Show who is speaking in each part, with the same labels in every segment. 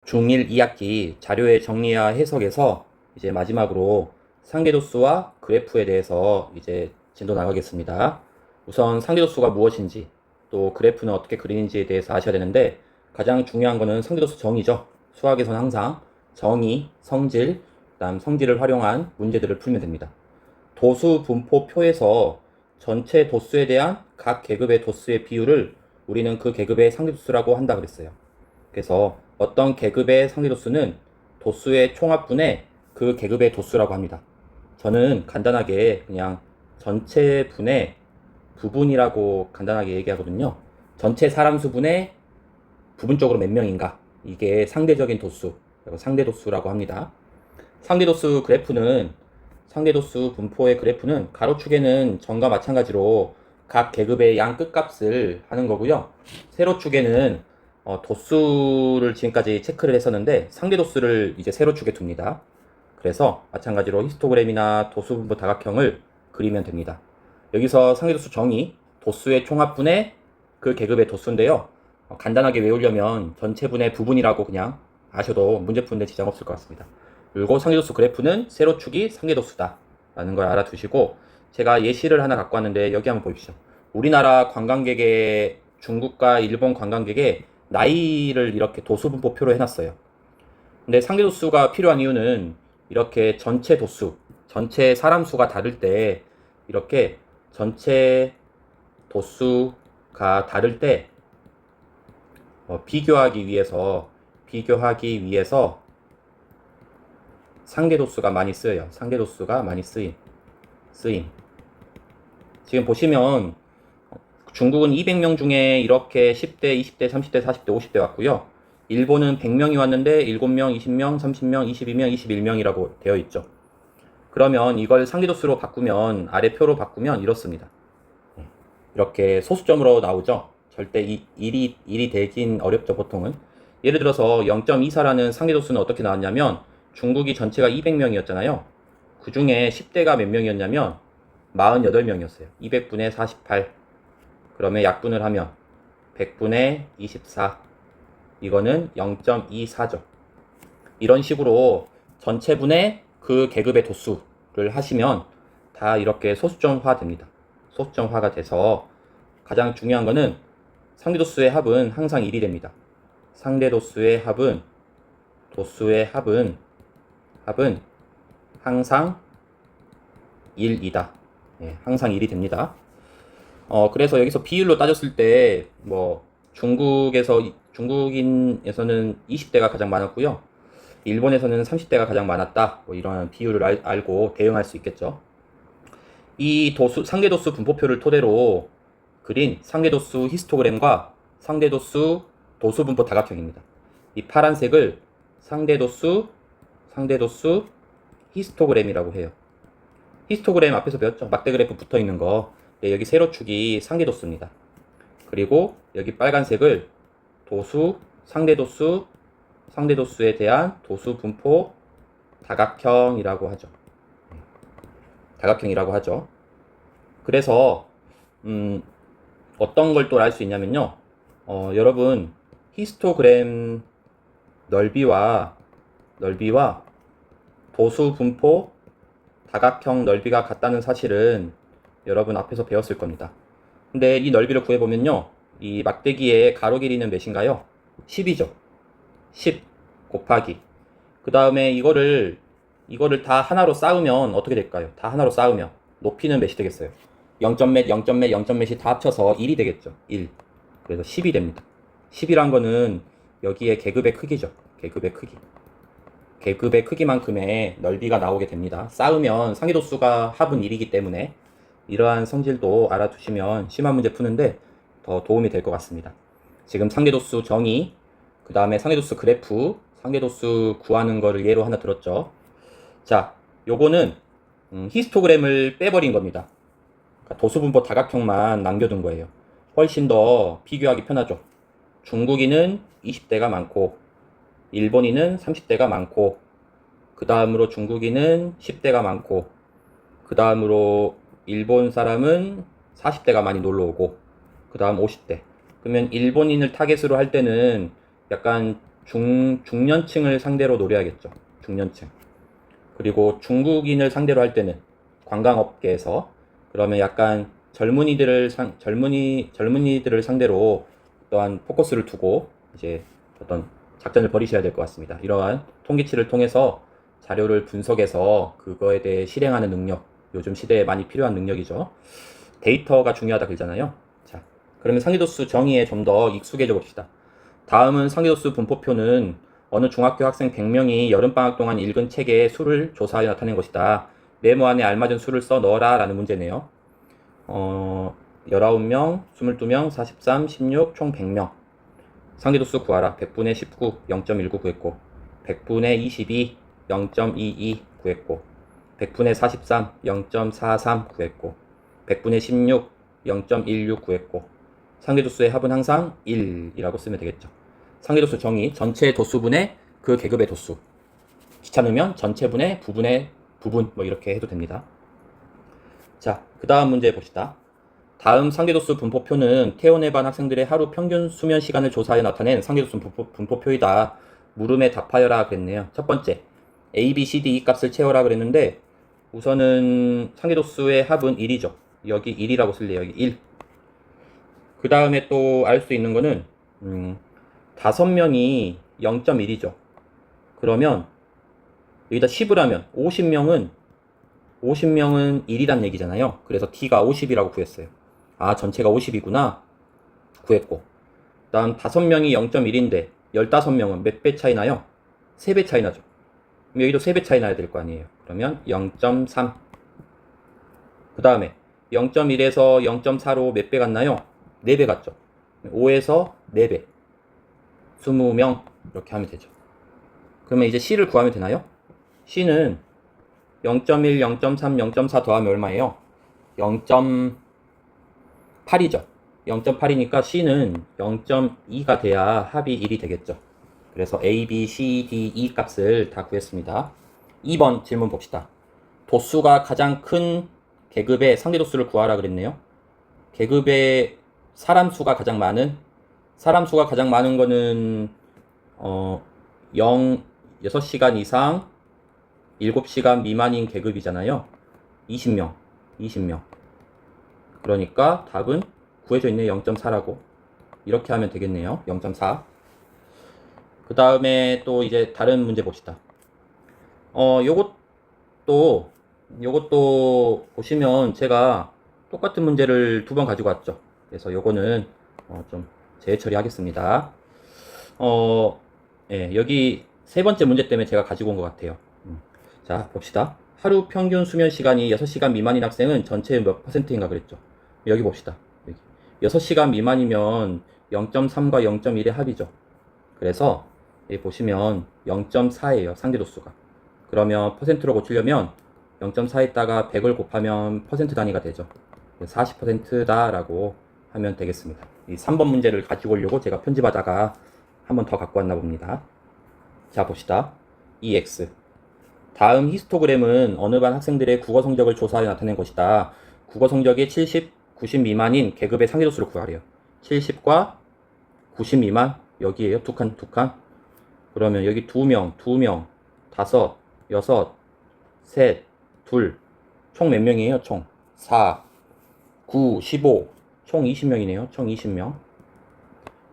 Speaker 1: 중1 2학기 자료의 정리와 해석에서 이제 마지막으로 상대도수와 그래프에 대해서 이제 진도 나가겠습니다. 우선 상대도수가 무엇인지 또 그래프는 어떻게 그리는지에 대해서 아셔야 되는데 가장 중요한 거는 상대도수 정의죠. 수학에서는 항상 정의, 성질, 그다음 성질을 활용한 문제들을 풀면 됩니다. 도수 분포표에서 전체 도수에 대한 각 계급의 도수의 비율을 우리는 그 계급의 상대도수라고 한다 그랬어요. 그래서 어떤 계급의 상대도수는 도수의 총합분의 그 계급의 도수라고 합니다. 저는 간단하게 그냥 전체 분의 부분이라고 간단하게 얘기하거든요. 전체 사람 수분의 부분적으로 몇 명인가, 이게 상대적인 도수, 상대도수라고 합니다. 상대도수 그래프는 상대도수 분포의 그래프는 가로축에는 전과 마찬가지로 각 계급의 양 끝값을 하는 거고요. 세로축에는 도수를 지금까지 체크를 했었는데 상대도수를 이제 세로축에 둡니다. 그래서 마찬가지로 히스토그램이나 도수분포 다각형을 그리면 됩니다. 여기서 상대도수 정의, 도수의 총합분의 그 계급의 도수인데요. 간단하게 외우려면 전체분의 부분이라고 그냥 아셔도 문제 푸는데 지장 없을 것 같습니다. 그리고 상대도수 그래프는 세로축이 상대도수다 라는 걸 알아두시고, 제가 예시를 하나 갖고 왔는데 여기 한번 보십시오. 우리나라 관광객의, 중국과 일본 관광객의 나이를 이렇게 도수분포표로 해놨어요. 근데 상대도수가 필요한 이유는 이렇게 전체 도수, 전체 사람 수가 다를 때 이렇게 전체 도수가 다를 때 비교하기 위해서 상대도수가 많이 쓰여요. 상대도수가 많이 쓰임. 지금 보시면 중국은 200명 중에 이렇게 10대, 20대, 30대, 40대, 50대 왔고요. 일본은 100명이 왔는데 7명, 20명, 30명, 22명, 21명이라고 되어 있죠. 그러면 이걸 상대도수로 바꾸면, 아래 표로 바꾸면 이렇습니다. 이렇게 소수점으로 나오죠. 절대 일이 되긴 어렵죠, 보통은. 예를 들어서 0.24라는 상대도수는 어떻게 나왔냐면, 중국이 전체가 200명이었잖아요. 그 중에 10대가 몇 명이었냐면 48명이었어요. 200분의 48. 그러면 약분을 하면 100분의 24. 이거는 0.24죠. 이런 식으로 전체분의 그 계급의 도수를 하시면 다 이렇게 소수점화 됩니다. 소수점화가 돼서 가장 중요한 거는 상대도수의 합은 항상 1이 됩니다. 상대도수의 합은, 도수의 합은 항상 1이다. 항상 1이 됩니다. 그래서 여기서 비율로 따졌을 때, 중국인에서는 20대가 가장 많았고요. 일본에서는 30대가 가장 많았다. 이런 비율을 알고 대응할 수 있겠죠. 이 상대도수 분포표를 토대로 그린 상대도수 히스토그램과 상대도수 도수분포 다각형입니다. 이 파란색을 상대도수 히스토그램이라고 해요. 히스토그램 앞에서 배웠죠? 막대 그래프 붙어 있는 거. 여기 세로축이 상대도수입니다. 그리고 여기 빨간색을 상대도수에 대한 도수 분포 다각형이라고 하죠. 그래서 어떤 걸 또 알 수 있냐면요. 여러분, 히스토그램 넓이와 도수 분포 다각형 넓이가 같다는 사실은 여러분 앞에서 배웠을 겁니다. 근데 이 넓이를 구해보면요, 이 막대기의 가로 길이는 몇인가요? 10이죠. 10 곱하기, 그 다음에 이거를 다 하나로 쌓으면 어떻게 될까요? 다 하나로 쌓으면 높이는 몇이 되겠어요? 0.몇, 0.몇, 0.몇이 다 합쳐서 1이 되겠죠. 1. 그래서 10이 됩니다. 10이란 거는 여기에 계급의 크기죠. 계급의 크기만큼의 넓이가 나오게 됩니다. 쌓으면 상대도수가 합은 1이기 때문에 이러한 성질도 알아두시면 심한 문제 푸는데 더 도움이 될 것 같습니다. 지금 상대도수 정의, 그 다음에 상대도수 그래프, 상대도수 구하는 거를 예로 하나 들었죠. 자, 요거는 히스토그램을 빼버린 겁니다. 그러니까 도수분포 다각형만 남겨둔 거예요. 훨씬 더 비교하기 편하죠. 중국인은 20대가 많고, 일본인은 30대가 많고, 그 다음으로 중국인은 10대가 많고, 그 다음으로 일본 사람은 40대가 많이 놀러 오고, 그 다음 50대. 그러면 일본인을 타겟으로 할 때는 약간 중년층을 상대로 노려야겠죠. 중년층. 그리고 중국인을 상대로 할 때는 관광업계에서 그러면 약간 젊은이들을 상대로 또한 포커스를 두고 이제 어떤 작전을 벌이셔야 될 것 같습니다. 이러한 통계치를 통해서 자료를 분석해서 그거에 대해 실행하는 능력, 요즘 시대에 많이 필요한 능력이죠. 데이터가 중요하다 그러잖아요. 자, 그러면 상위도수 정의에 좀 더 익숙해져 봅시다. 다음은 상위도수 분포표는 어느 중학교 학생 100명이 여름방학 동안 읽은 책의 수를 조사하여 나타낸 것이다. 네모 안에 알맞은 수를 써 넣어라 라는 문제네요. 19명, 22명, 43, 16, 총 100명. 상위도수 구하라. 100분의 19, 0.19 구했고 100분의 22, 0.22 구했고 100분의 43, 0.43 구했고 100분의 16, 0.16 구했고 상계도수의 합은 항상 1이라고 쓰면 되겠죠. 상계도수 정의, 전체 도수분의 그 계급의 도수. 귀찮으면 전체분의 부분의 부분 뭐 이렇게 해도 됩니다. 자, 그 다음 문제 봅시다. 다음 상계도수 분포표는 태원에 반 학생들의 하루 평균 수면 시간을 조사해 나타낸 상계도수 분포표이다. 물음에 답하여라 그랬네요. 첫 번째, A, B, C, D E 값을 채워라 그랬는데 우선은 상계도수의 합은 1이죠. 여기 1이라고 쓸래요. 여기 1. 그 다음에 또 알 수 있는 거는 5명이 0.1이죠. 그러면 여기다 10을 하면 50명은 1이란 얘기잖아요. 그래서 D가 50이라고 구했어요. 아, 전체가 50이구나. 구했고. 다음 5명이 0.1인데 15명은 몇 배 차이 나요? 3배 차이 나죠. 그럼 여기도 3배 차이 나야 될 거 아니에요. 그러면 0.3. 그 다음에 0.1에서 0.4로 몇 배 갔나요? 4배 갔죠. 5에서 4배. 20명 이렇게 하면 되죠. 그러면 이제 C를 구하면 되나요? C는 0.1, 0.3, 0.4 더하면 얼마예요? 0.8이죠. 0.8이니까 C는 0.2가 돼야 합이 1이 되겠죠. 그래서 A, B, C, D, E 값을 다 구했습니다. 2번 질문 봅시다. 도수가 가장 큰 계급의 상대도수를 구하라 그랬네요. 계급의 사람 수가 가장 많은 거는 6시간 이상 7시간 미만인 계급이잖아요. 20명. 그러니까 답은 구해져 있네. 0.4라고. 이렇게 하면 되겠네요. 0.4. 그 다음에 또 이제 다른 문제 봅시다. 요것도 보시면 제가 똑같은 문제를 2번 가지고 왔죠. 그래서 요거는 좀 재처리 하겠습니다. 예, 여기 세 번째 문제 때문에 제가 가지고 온 것 같아요. 자, 봅시다. 하루 평균 수면 시간이 6시간 미만인 학생은 전체의 몇 %인가 그랬죠. 여기 봅시다. 여기. 6시간 미만이면 0.3과 0.1의 합이죠. 그래서 여기 보시면 0.4예요. 상대도수가. 그러면 퍼센트로 고치려면 0.4에다가 100을 곱하면 퍼센트 단위가 되죠. 40%다라고 하면 되겠습니다. 이 3번 문제를 가지고 오려고 제가 편집하다가 한 번 더 갖고 왔나 봅니다. 자, 봅시다. EX. 다음 히스토그램은 어느 반 학생들의 국어 성적을 조사하여 나타낸 것이다. 국어 성적이 70, 90 미만인 계급의 상위도수를 구하래요. 70과 90 미만, 여기에요. 두 칸. 그러면 여기 2명, 5, 6, 셋, 둘. 총 몇 명이에요? 총 4, 9, 15. 총 20명이네요. 총 20명.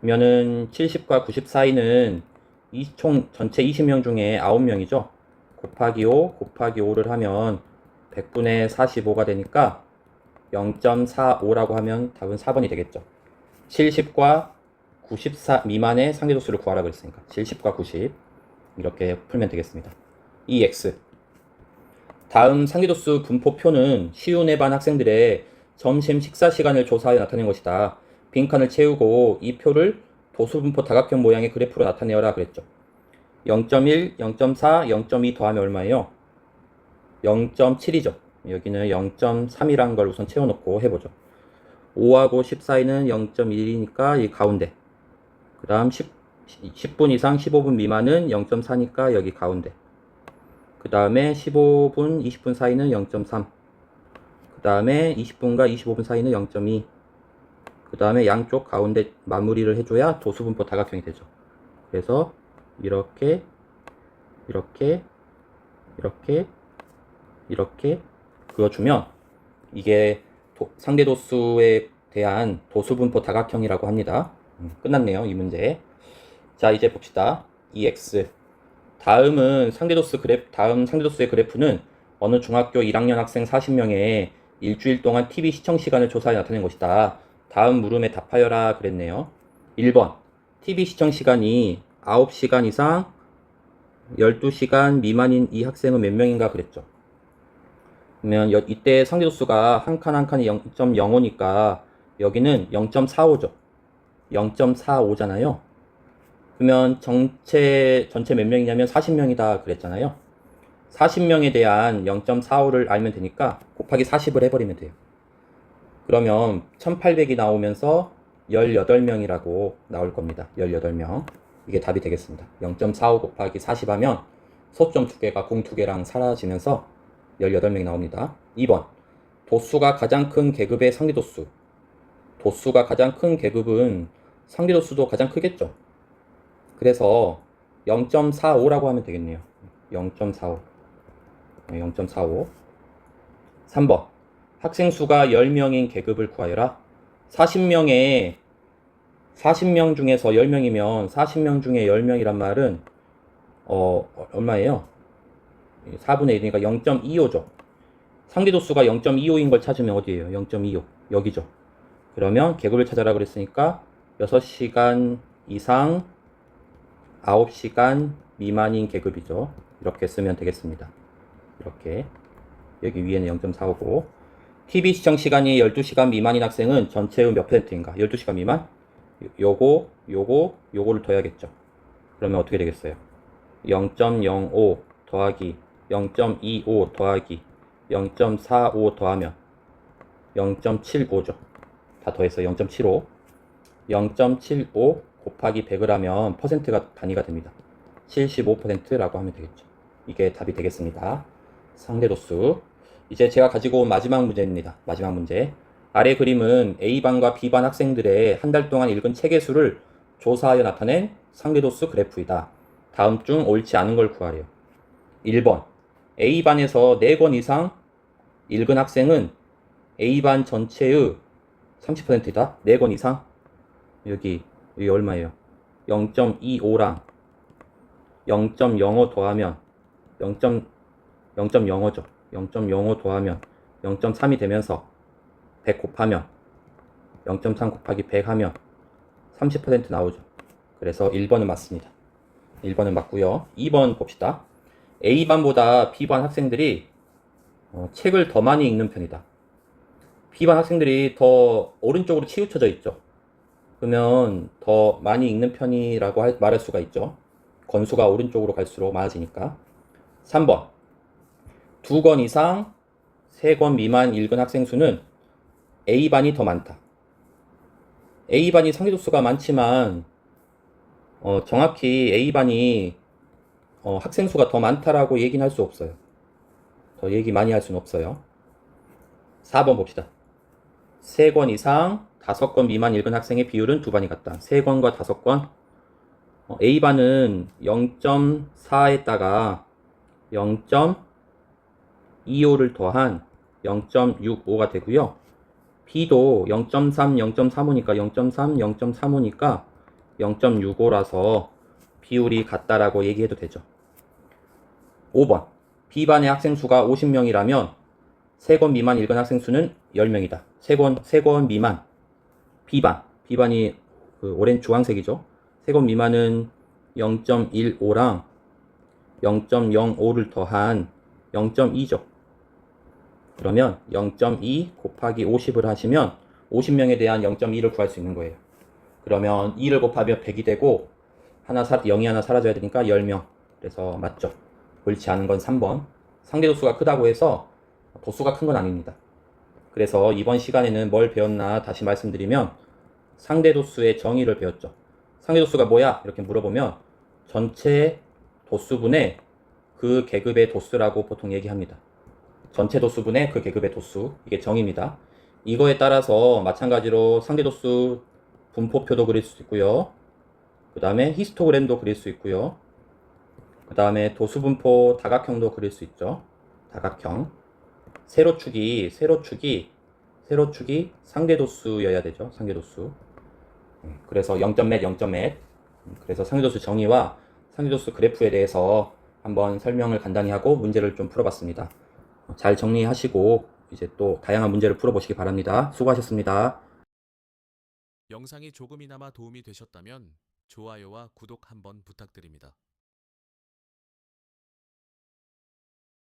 Speaker 1: 그러면은 70과 90 사이는 총 전체 20명 중에 9명이죠. 곱하기 5, 곱하기 5를 하면 100분의 45가 되니까 0.45라고 하면 답은 4번이 되겠죠. 70과 94 미만의 상대도수를 구하라고 했으니까 70과 90 이렇게 풀면 되겠습니다. EX. 다음 상대도수 분포표는 시운의 반 학생들의 점심 식사 시간을 조사하여 나타낸 것이다. 빈칸을 채우고 이 표를 도수분포 다각형 모양의 그래프로 나타내어라 그랬죠. 0.1, 0.4, 0.2 더하면 얼마예요? 0.7이죠. 여기는 0.3이라는 걸 우선 채워놓고 해보죠. 5하고 10 사이는 0.1이니까 이 가운데. 그 다음 10분 이상 15분 미만은 0.4니까 여기 가운데. 그 다음에 15분, 20분 사이는 0.3. 그 다음에 20분과 25분 사이는 0.2. 그 다음에 양쪽 가운데 마무리를 해줘야 도수분포 다각형이 되죠. 그래서 이렇게, 이렇게, 이렇게, 이렇게 그어주면 이게 상대 도수에 대한 도수분포 다각형이라고 합니다. 끝났네요, 이 문제. 자, 이제 봅시다. EX. 다음 상대도수의 그래프는 어느 중학교 1학년 학생 40명의 일주일 동안 TV 시청 시간을 조사해 나타낸 것이다. 다음 물음에 답하여라 그랬네요. 1번. TV 시청 시간이 9시간 이상 12시간 미만인 이 학생은 몇 명인가 그랬죠. 그러면 이때 상대도수가 한 칸 한 칸이 0.05니까 여기는 0.45죠. 0.45잖아요. 그러면 전체 몇 명이냐면 40명이다 그랬잖아요. 40명에 대한 0.45를 알면 되니까 곱하기 40을 해버리면 돼요. 그러면 1800이 나오면서 18명이라고 나올 겁니다. 18명. 이게 답이 되겠습니다. 0.45 곱하기 40 하면 소점 2개가 공 2개랑 사라지면서 18명이 나옵니다. 2번. 도수가 가장 큰 계급의 상대도수. 도수가 가장 큰 계급은 상대도수도 가장 크겠죠. 그래서 0.45라고 하면 되겠네요. 0.45. 0.45. 3번. 학생 수가 10명인 계급을 구하여라. 40명 중에서 10명이면 40명 중에 10명이란 말은 얼마예요? 4분의 1이니까 0.25죠. 상대도수가 0.25인 걸 찾으면 어디예요? 0.25. 여기죠. 그러면 계급을 찾아라 그랬으니까 6시간 이상 9시간 미만인 계급이죠. 이렇게 쓰면 되겠습니다. 이렇게. 여기 위에는 0.45고 TV 시청 시간이 12시간 미만인 학생은 전체의 몇 %인가? 12시간 미만? 요거를 더해야겠죠. 그러면 어떻게 되겠어요? 0.05 더하기 0.25 더하기 0.45 더하면 0.75죠. 다 더해서 0.75. 0.75 곱하기 100을 하면 퍼센트가 단위가 됩니다. 75%라고 하면 되겠죠. 이게 답이 되겠습니다. 상대도수. 이제 제가 가지고 온 마지막 문제입니다. 마지막 문제. 아래 그림은 A반과 B반 학생들의 한 달 동안 읽은 책의 수를 조사하여 나타낸 상대도수 그래프이다. 다음 중 옳지 않은 걸 구하래요. 1번. A반에서 4권 이상 읽은 학생은 A반 전체의 30%이다. 4권 이상. 여기 얼마예요? 0.25랑 0.05 더하면 0.05죠. 0.05 더하면 0.3이 되면서 100 곱하면 0.3 곱하기 100 하면 30% 나오죠. 그래서 1번은 맞습니다. 1번은 맞고요. 2번 봅시다. A반보다 B반 학생들이 책을 더 많이 읽는 편이다. B반 학생들이 더 오른쪽으로 치우쳐져 있죠. 그러면 더 많이 읽는 편이라고 말할 수가 있죠. 권수가 오른쪽으로 갈수록 많아지니까. 3번. 2권 이상 3권 미만 읽은 학생 수는 A반이 더 많다. A반이 상대도수가 많지만 정확히 A반이 학생 수가 더 많다라고 얘기는 할 수 없어요. 더 얘기 많이 할 수는 없어요. 4번 봅시다. 3권 이상 5권 미만 읽은 학생의 비율은 두 반이 같다. 3권과 5권. A반은 0.4에다가 0.25를 더한 0.65가 되고요. B도 0.3, 0.35니까 0.3, 0.35니까 0.65라서 비율이 같다라고 얘기해도 되죠. 5번. B반의 학생 수가 50명이라면 3권 미만 읽은 학생 수는 10명이다. 3권 미만. B반이 주황색이죠. 3권 미만은 0.15랑 0.05를 더한 0.2죠. 그러면 0.2 곱하기 50을 하시면 50명에 대한 0.2를 구할 수 있는 거예요. 그러면 2를 곱하면 100이 되고 0이 하나 사라져야 되니까 10명. 그래서 맞죠. 옳지 않은 건 3번. 상대도수가 크다고 해서 도수가 큰 건 아닙니다. 그래서 이번 시간에는 뭘 배웠나 다시 말씀드리면 상대도수의 정의를 배웠죠. 상대도수가 뭐야? 이렇게 물어보면 전체 도수분의 그 계급의 도수라고 보통 얘기합니다. 전체 도수분의 그 계급의 도수. 이게 정의입니다. 이거에 따라서 마찬가지로 상대도수 분포표도 그릴 수 있고요. 그 다음에 히스토그램도 그릴 수 있고요. 그 다음에 도수분포 다각형도 그릴 수 있죠. 다각형. 세로축이 상대도수여야 되죠. 상대도수. 그래서 0몇 0몇. 그래서 상대도수 정의와 상대도수 그래프에 대해서 한번 설명을 간단히 하고 문제를 좀 풀어봤습니다. 잘 정리하시고 이제 또 다양한 문제를 풀어보시기 바랍니다. 수고하셨습니다.
Speaker 2: 영상이 조금이나마 도움이 되셨다면 좋아요와 구독 한번 부탁드립니다.